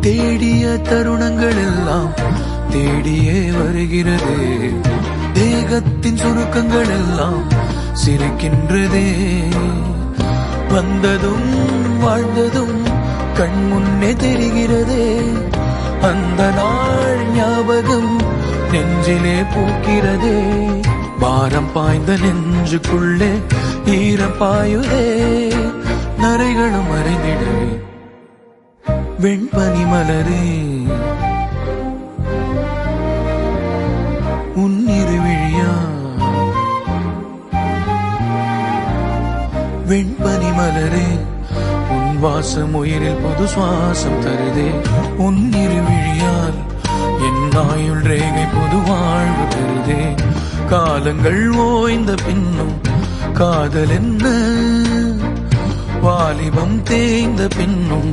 தேடிய தருணங்கள் எல்லாம் தேடியே வருகிறது. தேகத்தின் சுருக்கங்கள் எல்லாம் சிரிக்கின்றதே. வந்ததும் வாழ்ந்ததும் கண் முன்னே தெரிகிறதே. அந்த நாள் ஞாபகம் நெஞ்சிலே பூக்கிறதே. பாரம் பாய்ந்த நெஞ்சுக்குள்ளே ஈரம் பாயுதே. நரைகளும் மறைந்திடவே வெண்பனி மலரே உன்னிரு விழியா. வெண்பனி மலரே உன் வாசம் உயிரில் புது சுவாசம் தருதே. உன்னிரு விழியால் என் ஆயுள் ரேகை புது வாழ்வு பெறுதே. காலங்கள் ஓய்ந்த பின்னும் காதல் என்ன, வாலிபம் தேய்ந்த பின்னும்